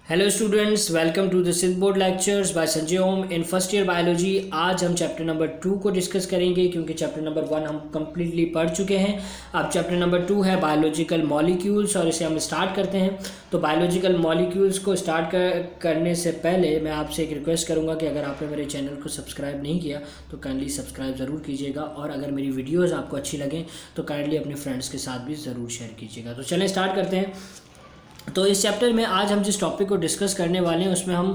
Hello students, welcome to the Siddh board lectures by Sanjay Om in first year biology. आज हम chapter number 2 को discuss करेंगे क्योंकि चैप्टर नंबर 1 हम कम्प्लीटली पढ़ चुके हैं। अब चैप्टर नंबर 2 है बायोलॉजिकल मॉलिक्यूल्स और इसे हम स्टार्ट करते हैं। तो बायोलॉजिकल मॉलिक्यूल्स को स्टार्ट करने से पहले मैं आपसे एक रिक्वेस्ट करूँगा कि अगर आपने मेरे चैनल को सब्सक्राइब नहीं किया तो काइंडली सब्सक्राइब ज़रूर कीजिएगा, और अगर मेरी वीडियोज़ आपको अच्छी लगें तो काइंडली अपने फ्रेंड्स के साथ भी ज़रूर शेयर कीजिएगा। तो चलें स्टार्ट करते हैं। तो इस चैप्टर में आज हम जिस टॉपिक को डिस्कस करने वाले हैं उसमें हम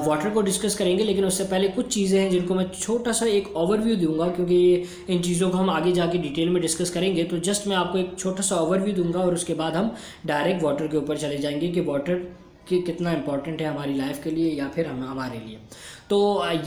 वाटर को डिस्कस करेंगे, लेकिन उससे पहले कुछ चीज़ें हैं जिनको मैं छोटा सा एक ओवरव्यू दूंगा, क्योंकि इन चीज़ों को हम आगे जाके डिटेल में डिस्कस करेंगे। तो जस्ट मैं आपको एक छोटा सा ओवरव्यू दूंगा और उसके बाद हम डायरेक्ट वाटर के ऊपर चले जाएंगे कि वाटर कि कितना इंपॉर्टेंट है हमारी लाइफ के लिए या फिर हमारे लिए। तो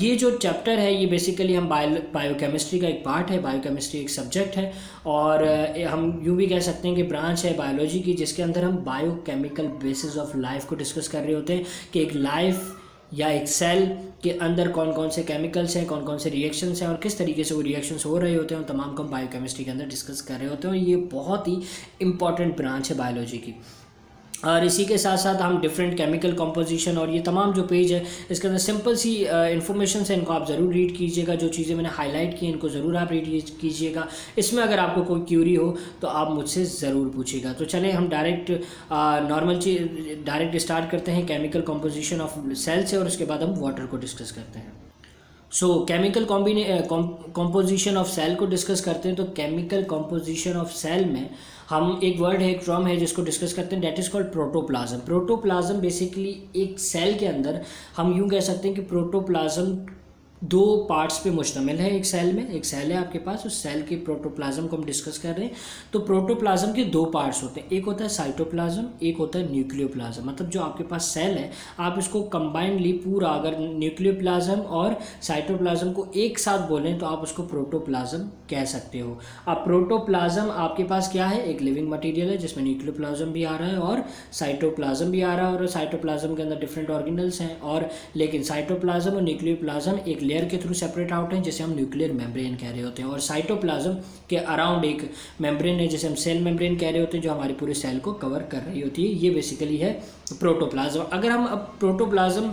ये जो चैप्टर है ये बेसिकली हम बायोकेमिस्ट्री का एक पार्ट है। बायोकेमिस्ट्री एक सब्जेक्ट है और हम यूँ भी कह सकते हैं कि ब्रांच है बायोलॉजी की, जिसके अंदर हम बायोकेमिकल बेसिस ऑफ लाइफ को डिस्कस कर रहे होते हैं कि एक लाइफ या एक सेल के अंदर कौन कौन से केमिकल्स हैं, कौन कौन से रिएक्शंस हैं और किस तरीके से वो रिएक्शंस हो रहे होते हैं, तमाम को हम बायोकेमिस्ट्री के अंदर डिस्कस कर रहे होते हैं। ये बहुत ही इंपॉर्टेंट ब्रांच है बायोलॉजी की। और इसी के साथ साथ हम डिफरेंट केमिकल कंपोजिशन और ये तमाम जो पेज है इसके अंदर सिंपल सी इन्फॉर्मेशन है, इनको आप ज़रूर रीड कीजिएगा। जो चीज़ें मैंने हाईलाइट की इनको ज़रूर आप रीड कीजिएगा। इसमें अगर आपको कोई क्यूरी हो तो आप मुझसे ज़रूर पूछिएगा। तो चलें हम डायरेक्ट स्टार्ट करते हैं केमिकल कंपोजिशन ऑफ सेल से, और उसके बाद हम वाटर को डिस्कस करते हैं। So chemical composition of cell को डिस्कस करते हैं। तो केमिकल कंपोजिशन ऑफ सेल में हम एक वर्ड है, एक टर्म है जिसको डिस्कस करते हैं, that is called protoplasm. Protoplasm basically एक सेल के अंदर हम यूँ कह सकते हैं कि प्रोटोप्लाज्म दो पार्ट्स पे मुश्तमिल है। एक सेल में एक सेल है आपके पास, उस सेल के प्रोटोप्लाज्म को हम डिस्कस कर रहे हैं। तो प्रोटोप्लाज्म के दो पार्ट्स होते हैं, एक होता है साइटोप्लाज्म, एक होता है न्यूक्लियोप्लाज्म। मतलब जो आपके पास सेल है आप इसको कंबाइंडली पूरा अगर न्यूक्लियोप्लाज्म और साइटोप्लाज्म को एक साथ बोलें तो आप उसको प्रोटोप्लाज्म कह सकते हो। अब प्रोटोप्लाज्म आपके पास क्या है, एक लिविंग मटीरियल है जिसमें न्यूक्लियोप्लाज्म भी आ रहा है और साइटोप्लाज्म भी आ रहा है, और साइटोप्लाज्म के अंदर डिफरेंट ऑर्गेनल्स हैं, और लेकिन साइटोप्लाज्म और न्यूक्लियोप्लाज्म एक लेयर के थ्रू सेपरेट आउट हैं जिसे हम न्यूक्लियर मेम्ब्रेन कह रहे होते हैं, और साइटोप्लाज्म के अराउंड एक मेम्ब्रेन है जिसे हम सेल मेम्ब्रेन कह रहे होते हैं जो हमारे पूरे सेल को कवर कर रही होती है। ये बेसिकली है प्रोटोप्लाज्म। अगर हम अब प्रोटोप्लाज्म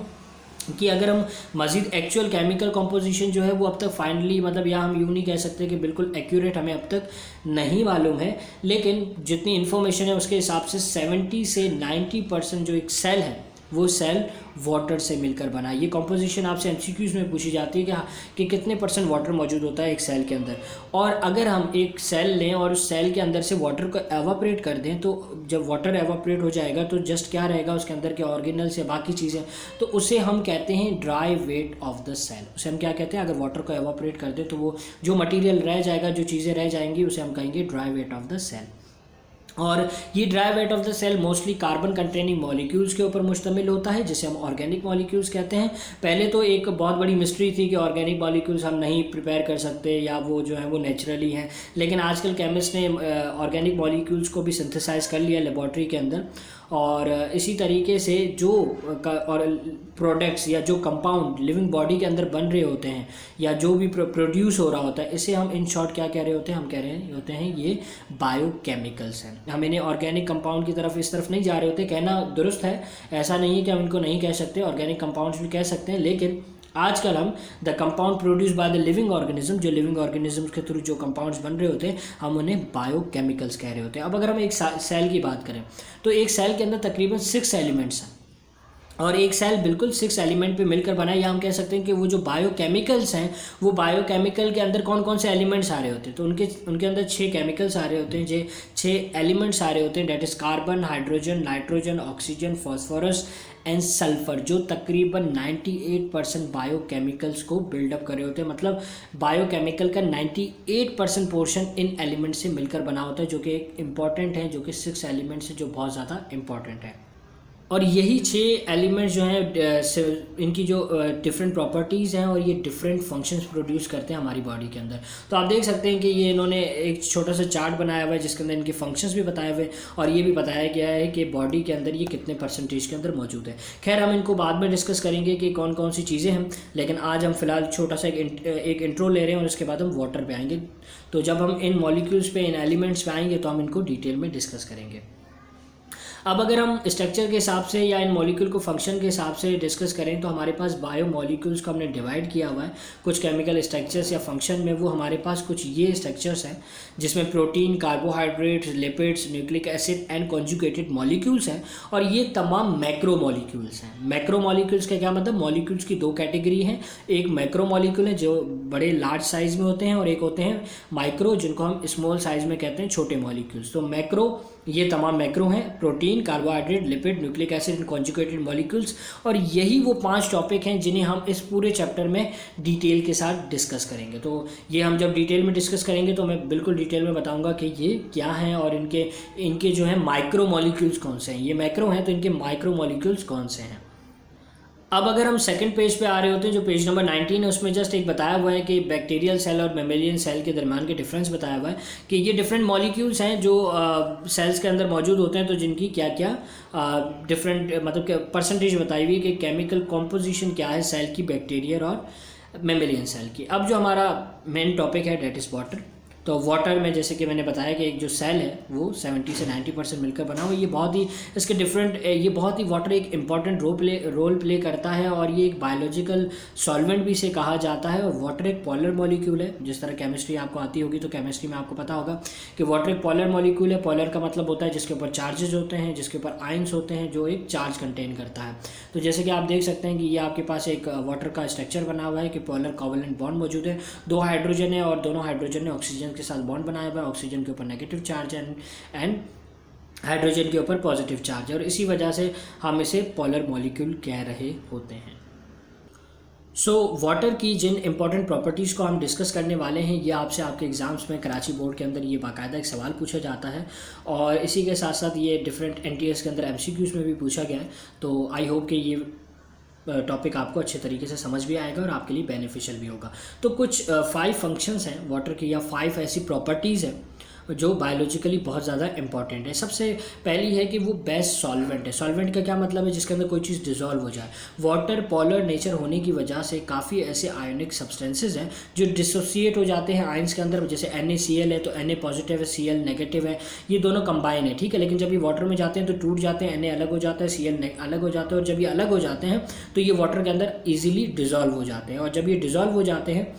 कि अगर हम मज़ीद एक्चुअल केमिकल कंपोजिशन जो है वो अब तक फाइनली मतलब या हम यूँ नहीं कह सकते कि बिल्कुल एक्यूरेट हमें अब तक नहीं मालूम है, लेकिन जितनी इन्फॉर्मेशन है उसके हिसाब से 70 से 90% जो एक सेल है वो सेल वाटर से मिलकर बना है। ये कंपोजिशन आपसे एमसीक्यूज़ में पूछी जाती है कि कितने % वाटर मौजूद होता है एक सेल के अंदर। और अगर हम एक सेल लें और उस सेल के अंदर से वाटर को एवापोरेट कर दें तो जब वाटर एवापोरेट हो जाएगा तो जस्ट क्या रहेगा उसके अंदर के ऑर्गेनल्स या बाकी चीज़ें, तो उसे हम कहते हैं dry weight of the cell. उसे हम क्या कहते हैं, अगर वाटर को एवापोरेट कर दें तो वो जो मटीरियल रह जाएगा, जो चीज़ें रह जाएंगी उसे हम कहेंगे dry weight of the cell. और ये dry weight of the cell mostly carbon containing molecules के ऊपर मुश्तमिल होता है जिसे हम ऑर्गेनिक मॉलिक्यूल्स कहते हैं। पहले तो एक बहुत बड़ी मिस्ट्री थी कि ऑर्गेनिक मॉलिक्यूल्स हम नहीं प्रिपेयर कर सकते या वो जो है वो नेचुरली हैं, लेकिन आजकल केमिस्ट ने ऑर्गेनिक मॉलिक्यूल्स को भी सिंथेसाइज कर लिया लेबॉर्ट्री के अंदर, और इसी तरीके से जो और प्रोडक्ट्स या जो कंपाउंड लिविंग बॉडी के अंदर बन रहे होते हैं या जो भी प्रोड्यूस हो रहा होता है, इसे हम इन शॉर्ट क्या कह रहे होते हैं, हम कह रहे होते हैं ये बायोकेमिकल्स हैं। हम इन्हें ऑर्गेनिक कंपाउंड की तरफ इस तरफ नहीं जा रहे होते, कहना दुरुस्त है, ऐसा नहीं है कि हम इनको नहीं कह सकते, ऑर्गेनिक कंपाउंड्स भी कह सकते हैं, लेकिन आजकल हम the compound produce by the living organism, जो लिविंग ऑर्गेनिज्म के थ्रू जो कंपाउंड्स बन रहे होते हैं हम उन्हें बायोकेमिकल्स कह रहे होते हैं। अब अगर हम एक सेल की बात करें तो एक सेल के अंदर तकरीबन 6 एलिमेंट्स हैं, और एक सेल बिल्कुल 6 एलिमेंट पे मिलकर बना है, या हम कह सकते हैं कि वो जो बायोकेमिकल्स हैं वो बायोकेमिकल के अंदर कौन कौन से एलिमेंट्स आ रहे होते हैं, तो उनके अंदर 6 केमिकल्स आ रहे होते हैं, जो 6 एलिमेंट्स आ रहे होते हैं, that is carbon, hydrogen, nitrogen, oxygen, phosphorus and sulphur, जो तकरीबन 98% बायोकेमिकल्स को बिल्डअप कर रहे होते हैं। मतलब बायोकेमिकल का 98% पोर्शन इन एलिमेंट से मिलकर बना होता है, जो कि एक इम्पॉर्टेंट है, जो कि 6 एलिमेंट्स है, जो बहुत ज़्यादा इंपॉर्टेंट है। और यही 6 एलिमेंट्स जो हैं इनकी जो डिफरेंट प्रॉपर्टीज़ हैं और ये डिफरेंट फंक्शंस प्रोड्यूस करते हैं हमारी बॉडी के अंदर। तो आप देख सकते हैं कि ये इन्होंने एक छोटा सा चार्ट बनाया हुआ है जिसके अंदर इनके फंक्शंस भी बताए हुए और ये भी बताया गया है कि बॉडी के अंदर ये कितने % के अंदर मौजूद है। खैर हम इनको बाद में डिस्कस करेंगे कि कौन कौन सी चीज़ें हैं, लेकिन आज हम फिलहाल छोटा सा एक इंट्रो ले रहे हैं और उसके बाद हम वाटर पे आएंगे। तो जब हम इन मॉलिक्यूल्स पे, इन एलिमेंट्स पे आएंगे तो हम इनको डिटेल में डिस्कस करेंगे। अब अगर हम स्ट्रक्चर के हिसाब से या इन मॉलिक्यूल को फंक्शन के हिसाब से डिस्कस करें तो हमारे पास बायो मॉलिक्यूल्स को हमने डिवाइड किया हुआ है कुछ केमिकल स्ट्रक्चर्स या फंक्शन में। वो हमारे पास कुछ ये स्ट्रक्चर्स हैं जिसमें protein, carbohydrates, lipids, nucleic acid and conjugated molecules हैं, और ये तमाम मैक्रो मॉलिक्यूल्स हैं। मैक्रो मॉलिक्यूल्स का क्या मतलब, मॉलिक्यूल्स की दो कैटेगरी हैं, एक मैक्रो मॉलिक्यूल है जो बड़े लार्ज साइज में होते हैं, और एक होते हैं माइक्रो जिनको हम स्मॉल साइज में कहते हैं, छोटे मॉलिक्यूल्स। तो मैक्रो, ये तमाम मैक्रो हैं, protein, carbohydrate, lipid, nucleic acid and conjugated molecules. और यही वो 5 टॉपिक हैं जिन्हें हम इस पूरे चैप्टर में डिटेल के साथ डिस्कस करेंगे। तो ये हम जब डिटेल में डिस्कस करेंगे तो मैं बिल्कुल डिटेल में बताऊंगा कि ये क्या हैं और इनके जो है माइक्रो मॉलिक्यूल्स कौन से हैं। ये मैक्रो हैं तो इनके माइक्रो मॉलिक्यूल्स कौन से हैं। अब अगर हम सेकंड पेज पे आ रहे होते हैं, जो पेज नंबर 19 है, उसमें जस्ट एक बताया हुआ है कि बैक्टीरियल सेल और मैमेलियन सेल के दरमियान के डिफरेंस बताया हुआ है कि ये डिफरेंट मॉलिक्यूल्स हैं जो सेल्स के अंदर मौजूद होते हैं, तो जिनकी क्या क्या डिफरेंट मतलब कि परसेंटेज बताई हुई है कि केमिकल कॉम्पोजिशन क्या है सेल की, बैक्टीरियल और मैमेलियन सेल की। अब जो हमारा मेन टॉपिक है डेट इज़ वाटर। तो वाटर में जैसे कि मैंने बताया कि एक जो सेल है वो 70 से 90% मिलकर बना हुआ है। ये बहुत ही इसके डिफरेंट, ये बहुत ही वाटर एक इम्पॉर्टेंट रोल प्ले करता है, और ये एक बायोलॉजिकल सॉल्वेंट भी इसे कहा जाता है। और वाटर एक पॉलर मॉलिक्यूल है, जिस तरह केमिस्ट्री आपको आती होगी तो केमिस्ट्री में आपको पता होगा कि वाटर एक पॉलर मॉलिक्यूल है। पॉलर का मतलब होता है जिसके ऊपर चार्जेज होते हैं, जिसके ऊपर आयंस होते हैं, जो एक चार्ज कंटेन करता है। तो जैसे कि आप देख सकते हैं कि ये आपके पास एक वाटर का स्ट्रक्चर बना हुआ है कि पॉलर कोवलेंट बॉन्ड मौजूद है, 2 हाइड्रोजन है और दोनों हाइड्रोजन ने ऑक्सीजन के साथ बॉन्ड बनाया हुआ है। ऑक्सीजन के ऊपर नेगेटिव चार्ज एंड हाइड्रोजन के ऊपर पॉजिटिव चार्ज है, और इसी वजह से हम इसे पॉलर मॉलिक्यूल कह रहे होते हैं। वाटर की जिन इंपॉर्टेंट प्रॉपर्टीज़ को हम डिस्कस करने वाले हैं, ये आपसे आपके एग्जाम्स में कराची बोर्ड के अंदर ये बाकायदा एक सवाल पूछा जाता है, और इसी के साथ साथ ये डिफरेंट NTS के अंदर MCQs में भी पूछा गया है। तो आई होप कि ये टॉपिक आपको अच्छे तरीके से समझ भी आएगा और आपके लिए बेनिफिशियल भी होगा। तो कुछ 5 फंक्शंस हैं वाटर की, या 5 ऐसी प्रॉपर्टीज़ हैं जो बायोलॉजिकली बहुत ज़्यादा इंपॉर्टेंट है। सबसे पहली है कि वो बेस्ट सॉल्वेंट है। सॉल्वेंट का क्या मतलब है, जिसके अंदर कोई चीज़ डिज़ोल्व हो जाए। वाटर पॉलर नेचर होने की वजह से काफ़ी ऐसे आयोनिक सब्सटेंसेज हैं जो डिसोसिएट हो जाते हैं आयंस के अंदर। जैसे NaCl है तो Na पॉजिटिव है, Cl नेगेटिव है, ये दोनों कंबाइन है, ठीक है। लेकिन जब ये वाटर में जाते हैं तो टूट जाते हैं, Na अलग हो जाता है, Cl अलग हो जाता है, और जब ये अलग हो जाते हैं तो ये वाटर के अंदर ईजिली डिज़ोल्व हो जाते हैं। और जब ये डिज़ोल्व हो जाते हैं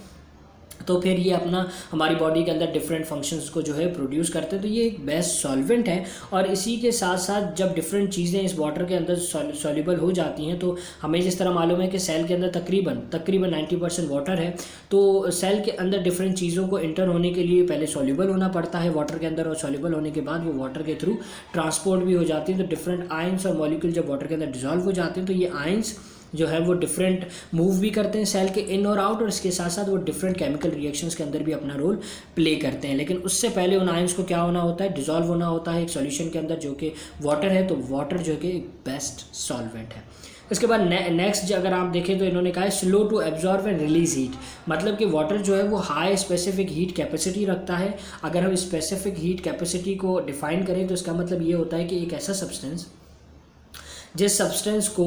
तो फिर ये अपना हमारी बॉडी के अंदर डिफरेंट फंक्शंस को जो है प्रोड्यूस करते हैं। तो ये एक बेस्ट सॉल्वेंट है। और इसी के साथ साथ जब डिफरेंट चीज़ें इस वाटर के अंदर सॉल्युबल हो जाती हैं, तो हमें जिस तरह मालूम है कि सेल के अंदर तकरीबन 90% वाटर है, तो सेल के अंदर डिफरेंट चीज़ों को इंटर होने के लिए पहले सॉल्युबल होना पड़ता है वाटर के अंदर, और सॉल्युबल होने के बाद वो वाटर के थ्रू ट्रांसपोर्ट भी हो जाती है। तो डिफरेंट आयंस और मॉलिक्यूल जब वाटर के अंदर डिजॉल्व हो जाते हैं तो ये आयंस जो है वो डिफरेंट मूव भी करते हैं सेल के इन और आउट, और इसके साथ साथ वो डिफरेंट केमिकल रिएक्शंस के अंदर भी अपना रोल प्ले करते हैं। लेकिन उससे पहले उन आयंस को क्या होना होता है, डिजॉल्व होना होता है एक सॉल्यूशन के अंदर जो कि वाटर है। तो वाटर जो कि एक बेस्ट सॉल्वेंट है। इसके बाद नेक्स्ट अगर आप देखें तो इन्होंने कहा है slow to absorb and release heat, मतलब कि वाटर जो है वो हाई स्पेसिफिक हीट कैपेसिटी रखता है। अगर हम स्पेसिफिक हीट कैपेसिटी को डिफाइन करें तो इसका मतलब ये होता है कि एक ऐसा सब्सटेंस जिस सब्सटेंस को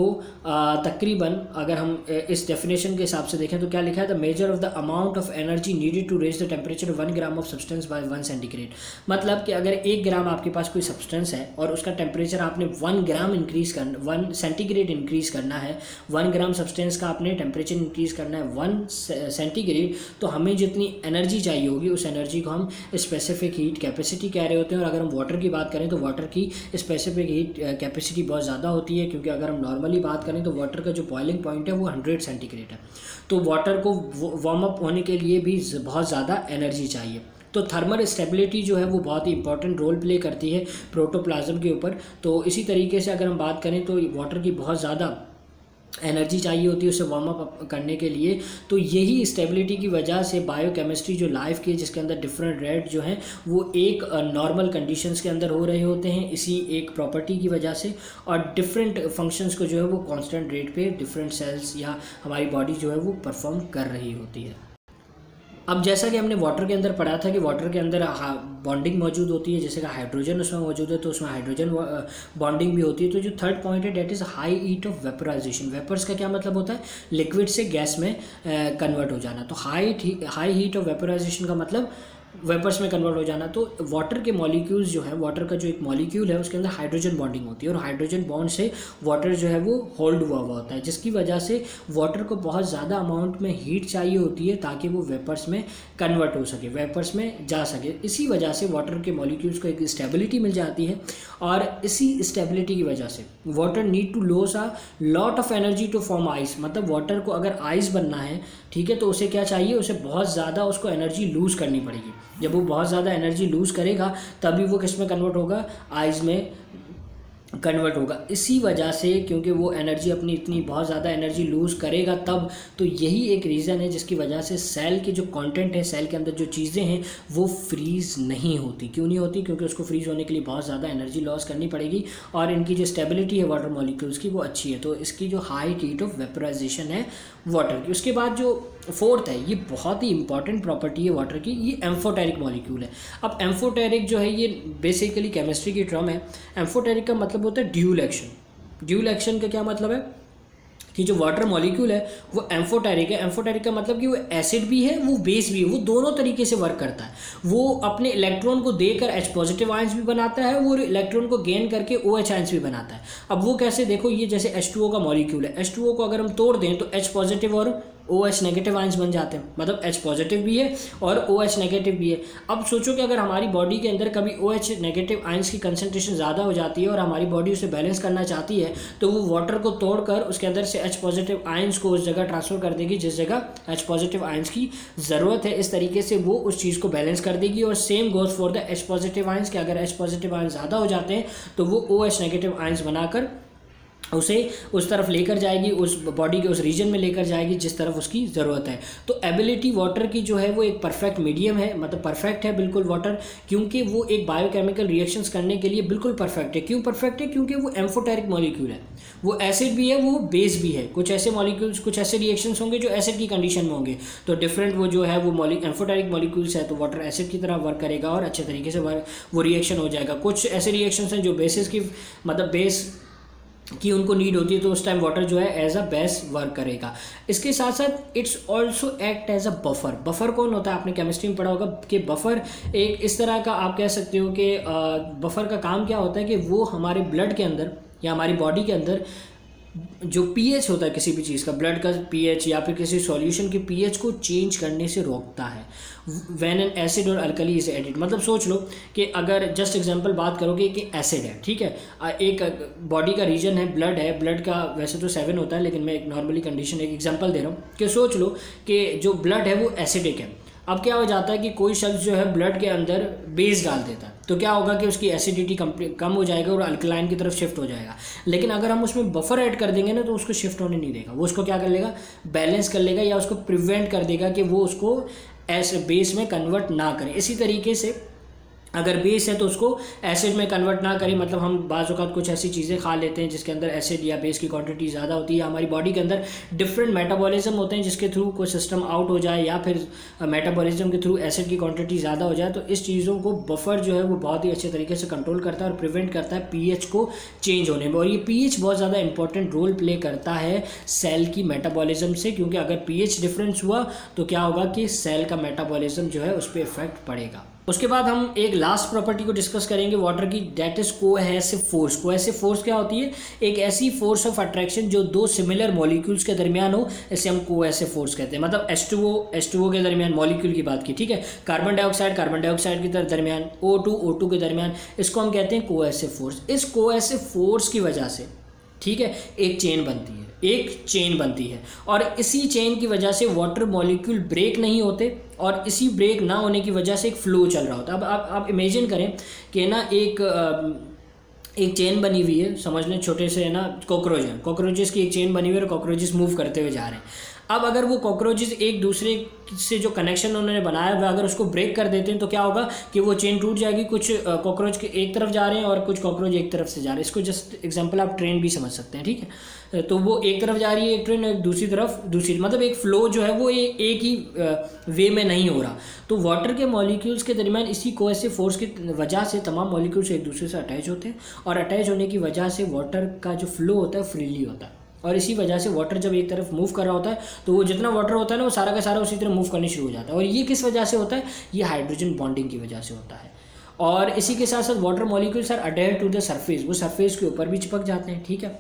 तकरीबन अगर हम इस डेफिनेशन के हिसाब से देखें तो क्या लिखा है, the measure of the amount of energy needed to raise the temperature 1 gram of substance by 1 centigrade. मतलब कि अगर 1 ग्राम आपके पास कोई सब्सटेंस है और उसका टेम्परेचर आपने 1 ग्राम इंक्रीज करना, 1 सेंटीग्रेड इंक्रीज करना है, 1 ग्राम सब्सटेंस का आपने टेम्परेचर इंक्रीज करना है 1 सेंटीग्रेड, तो हमें जितनी एनर्जी चाहिए होगी उस एनर्जी को हम स्पेसिफिक हीट कैपेसिटी कह रहे होते हैं। और अगर हम वाटर की बात करें तो वाटर की स्पेसिफिक हीट कैपेसिटी बहुत ज़्यादा होती है, क्योंकि अगर हम नॉर्मली बात करें तो वाटर का जो बॉइलिंग पॉइंट है वो 100 सेंटीग्रेड है। तो वाटर को वार्म अप होने के लिए भी बहुत ज़्यादा एनर्जी चाहिए। तो थर्मल स्टेबिलिटी जो है वो बहुत ही इंपॉर्टेंट रोल प्ले करती है प्रोटोप्लाज्म के ऊपर। तो इसी तरीके से अगर हम बात करें तो वाटर की बहुत ज़्यादा एनर्जी चाहिए होती है उसे वार्म अप करने के लिए। तो यही स्टेबिलिटी की वजह से बायोकेमिस्ट्री जो लाइफ की है जिसके अंदर डिफरेंट रेट जो हैं वो एक नॉर्मल कंडीशंस के अंदर हो रहे होते हैं इसी एक प्रॉपर्टी की वजह से, और डिफरेंट फंक्शंस को जो है वो कांस्टेंट रेट पे डिफरेंट सेल्स या हमारी बॉडी जो है वो परफॉर्म कर रही होती है। अब जैसा कि हमने वाटर के अंदर पढ़ा था कि वाटर के अंदर बॉन्डिंग मौजूद होती है, जैसे कि हाइड्रोजन उसमें मौजूद है तो उसमें हाइड्रोजन बॉन्डिंग भी होती है। तो जो थर्ड पॉइंट है that is high heat of vaporization. Vapours का क्या मतलब होता है, लिक्विड से गैस में कन्वर्ट हो जाना। तो हाई हीट ऑफ वेपराइजेशन का मतलब वेपर्स में कन्वर्ट हो जाना। तो वाटर के मॉलिक्यूल्स जो है, वाटर का जो एक मॉलिक्यूल है उसके अंदर हाइड्रोजन बॉन्डिंग होती है और हाइड्रोजन बॉन्ड से वाटर जो है वो होल्ड हुआ होता है, जिसकी वजह से वाटर को बहुत ज़्यादा अमाउंट में हीट चाहिए होती है ताकि वो वेपर्स में कन्वर्ट हो सके, वेपर्स में जा सके। इसी वजह से वाटर के मॉलिक्यूल्स को एक स्टेबिलिटी मिल जाती है और इसी स्टेबिलिटी की वजह से water need to loss a lot of energy to form ice. मतलब वाटर को अगर आइस बनना है, ठीक है, तो उसे क्या चाहिए, उसे बहुत ज़्यादा उसको एनर्जी लूज़ करनी पड़ेगी। जब वो बहुत ज़्यादा एनर्जी लूज़ करेगा तभी वो किस में कन्वर्ट होगा, आइस में कन्वर्ट होगा। इसी वजह से क्योंकि वो एनर्जी अपनी इतनी बहुत ज़्यादा एनर्जी लूज़ करेगा तब, तो यही एक रीज़न है जिसकी वजह से सेल की जो कंटेंट है, सेल के अंदर जो चीज़ें हैं वो फ्रीज़ नहीं होती। क्यों नहीं होती? क्योंकि उसको फ्रीज़ होने के लिए बहुत ज़्यादा एनर्जी लॉस करनी पड़ेगी और इनकी जो स्टेबिलिटी है वाटर मॉलिक्यूल्स की वो अच्छी है। तो इसकी जो हाई हीट ऑफ वेपराइजेशन है वाटर की। उसके बाद जो फोर्थ है, ये बहुत ही इंपॉर्टेंट प्रॉपर्टी है वाटर की, ये एम्फोटेरिक मॉलिक्यूल है। अब एम्फोटेरिक जो है ये बेसिकली केमिस्ट्री की टर्म है। एम्फोटेरिक का मतलब होता है ड्यूल एक्शन। ड्यूल एक्शन का क्या मतलब है कि जो वाटर मॉलिक्यूल है वो एम्फोटेरिक है। एम्फोटेरिक का मतलब कि वो एसिड भी है, वो बेस भी है, वो दोनों तरीके से वर्क करता है। वो अपने इलेक्ट्रॉन को देकर H पॉजिटिव आयंस भी बनाता है, वो इलेक्ट्रॉन को गेन करके OH आयंस भी बनाता है। अब वो कैसे, देखो ये जैसे H2O का मॉलिक्यूल है, H2O को अगर हम तोड़ दें तो H पॉजिटिव और OH नेगेटिव आयंस बन जाते हैं। मतलब H पॉजिटिव भी है और OH नेगेटिव भी है। अब सोचो कि अगर हमारी बॉडी के अंदर कभी OH नेगेटिव आयंस की कंसंट्रेशन ज़्यादा हो जाती है और हमारी बॉडी उसे बैलेंस करना चाहती है, तो वो वाटर को तोड़कर उसके अंदर से H पॉजिटिव आयंस को उस जगह ट्रांसफ़र कर देगी जिस जगह H पॉजिटिव आयंस की ज़रूरत है। इस तरीके से वो उस चीज़ को बैलेंस कर देगी। और same goes for the H positive ions कि अगर H पॉजिटिव आयंस ज़्यादा हो जाते हैं तो वो OH नेगेटिव आयंस बनाकर उसे उस तरफ लेकर जाएगी, उस बॉडी के उस रीजन में लेकर जाएगी जिस तरफ उसकी ज़रूरत है। तो एबिलिटी वाटर की जो है वो एक परफेक्ट मीडियम है, मतलब परफेक्ट है बिल्कुल वाटर, क्योंकि वो एक बायोकेमिकल रिएक्शंस करने के लिए बिल्कुल परफेक्ट है। क्यों परफेक्ट है? क्योंकि वो एम्फोटेरिक मॉलिक्यूल है, वो एसिड भी है, वो बेस भी है। कुछ ऐसे मॉलिक्यूल्स, कुछ ऐसे रिएक्शंस होंगे जो एसिड की कंडीशन में होंगे, तो डिफरेंट वो जो है वो एम्फोटेरिक मॉलिक्यूल्स है तो वाटर एसिड की तरह वर्क करेगा और अच्छे तरीके से वो रिएक्शन हो जाएगा। कुछ ऐसे रिएक्शंस हैं जो बेसिस की, मतलब बेस कि उनको नीड होती है, तो उस टाइम वाटर जो है एज अ बेस वर्क करेगा। इसके साथ साथ it's also act as a buffer. Buffer कौन होता है? आपने केमिस्ट्री में पढ़ा होगा कि बफर एक इस तरह का, आप कह सकते हो कि बफर का काम क्या होता है कि वो हमारे ब्लड के अंदर या हमारी बॉडी के अंदर जो पीएच होता है किसी भी चीज़ का, ब्लड का पीएच या फिर किसी सॉल्यूशन के पीएच को चेंज करने से रोकता है व्हेन एन एसिड और अल्कली इज एडिड। मतलब सोच लो कि अगर जस्ट एग्जांपल बात करोगे कि एसिड है, ठीक है, एक बॉडी का रीजन है, ब्लड है, ब्लड का वैसे तो 7 होता है लेकिन मैं एक नॉर्मली कंडीशन एक एग्जांपल दे रहा हूँ कि सोच लो कि जो ब्लड है वो एसिडिक है। अब क्या हो जाता है कि कोई शख्स जो है ब्लड के अंदर बेस डाल देता है, तो क्या होगा कि उसकी एसिडिटी कम हो जाएगा और अल्कलाइन की तरफ शिफ्ट हो जाएगा। लेकिन अगर हम उसमें बफर ऐड कर देंगे ना तो उसको शिफ्ट होने नहीं देगा, वो उसको क्या कर लेगा, बैलेंस कर लेगा या उसको प्रिवेंट कर देगा कि वो उसको बेस में कन्वर्ट ना करे। इसी तरीके से अगर बेस है तो उसको एसिड में कन्वर्ट ना करें। मतलब हम बाज़ औक़ात कुछ ऐसी चीज़ें खा लेते हैं जिसके अंदर एसिड या बेस की क्वांटिटी ज़्यादा होती है, हमारी बॉडी के अंदर डिफरेंट मेटाबॉलिज्म होते हैं जिसके थ्रू कोई सिस्टम आउट हो जाए या फिर मेटाबॉलिज्म के थ्रू एसिड की क्वांटिटी ज़्यादा हो जाए, तो इस चीज़ों को बफर जो है वो बहुत ही अच्छे तरीके से कंट्रोल करता है और प्रिवेंट करता है पीएच को चेंज होने में। और ये पीएच बहुत ज़्यादा इंपॉर्टेंट रोल प्ले करता है सेल की मेटाबॉलिज्म से, क्योंकि अगर पीएच डिफरेंस हुआ तो क्या होगा कि सेल का मेटाबॉलिज्म जो है उस पर इफेक्ट पड़ेगा। उसके बाद हम एक लास्ट प्रॉपर्टी को डिस्कस करेंगे वाटर की, that is cohesive force. Cohesive force क्या होती है? एक ऐसी फोर्स ऑफ अट्रैक्शन जो दो सिमिलर मॉलिक्यूल्स के दरमियान हो, इसे हम कोहेसिव फोर्स कहते हैं। मतलब H2O के दरमियान मॉलिक्यूल की बात की, ठीक है, कार्बन डाइऑक्साइड के दरमियान, O2 के दरमियान, इसको हम कहते हैं कोहेसिव फोर्स। इस कोहेसिव फोर्स की वजह से, ठीक है, एक चेन बनती है और इसी चेन की वजह से वाटर मॉलिक्यूल ब्रेक नहीं होते और इसी ब्रेक ना होने की वजह से एक फ्लो चल रहा होता है। अब आप इमेजिन करें कि ना एक चेन बनी हुई है, समझ लें छोटे से है ना कॉकरोचेस की एक चेन बनी हुई है और कॉकरोचेस मूव करते हुए जा रहे हैं। अब अगर वो कॉकरोचेस एक दूसरे से जो कनेक्शन उन्होंने बनाया हुआ अगर उसको ब्रेक कर देते हैं तो क्या होगा कि वो चेन टूट जाएगी। कुछ कॉकरोच के एक तरफ जा रहे हैं और कुछ कॉकरोच एक तरफ से जा रहे हैं। इसको जस्ट एग्जांपल आप ट्रेन भी समझ सकते हैं, ठीक है, तो वो एक तरफ जा रही है एक ट्रेन, दूसरी तरफ दूसरी, मतलब एक फ्लो जो है वो एक ही वे में नहीं हो रहा। तो वाटर के मॉलिक्यूल्स के दरमियान इसी कोहेसिव फोर्स की वजह से तमाम मॉलिक्यूल्स एक दूसरे से अटैच होते हैं और अटैच होने की वजह से वाटर का जो फ्लो होता है फ्रीली होता है और इसी वजह से वाटर जब एक तरफ मूव कर रहा होता है तो वो जितना वाटर होता है ना वो सारा का सारा उसी तरह मूव करने शुरू हो जाता है। और ये किस वजह से होता है, ये हाइड्रोजन बॉन्डिंग की वजह से होता है। और इसी के साथ साथ water molecules are adhere to the surface, वो सरफेस के ऊपर भी चिपक जाते हैं, ठीक है,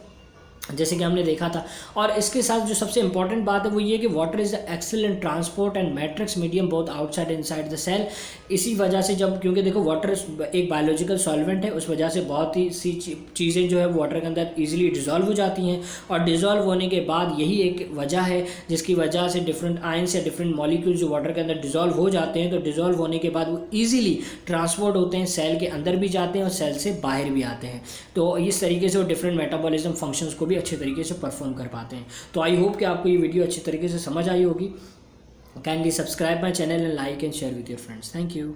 जैसे कि हमने देखा था। और इसके साथ जो सबसे इंपॉर्टेंट बात है वो ये कि water is excellent transport and matrix medium both outside inside the cell. इसी वजह से जब, क्योंकि देखो वाटर एक बायोलॉजिकल सॉल्वेंट है, उस वजह से बहुत ही सी चीज़ें जो है वाटर के अंदर ईजिली डिज़ोल्व हो जाती हैं। और डिज़ोल्व होने के बाद यही एक वजह है जिसकी वजह से डिफरेंट आयंस या डिफरेंट मॉलिक्यूल्स जो वाटर के अंदर डिज़ोल्व हो जाते हैं, तो डिज़ोल्व होने के बाद वो ईजिली ट्रांसपोर्ट होते हैं, सेल के अंदर भी जाते हैं और सेल से बाहर भी आते हैं। तो इस तरीके से वो डिफरेंट मेटाबॉलिज्म फंक्शंस को भी अच्छे तरीके से परफॉर्म कर पाते हैं। तो आई होप कि आपको ये वीडियो अच्छी तरीके से समझ आई होगी। Kindly subscribe my channel and like and share with your friends. Thank you.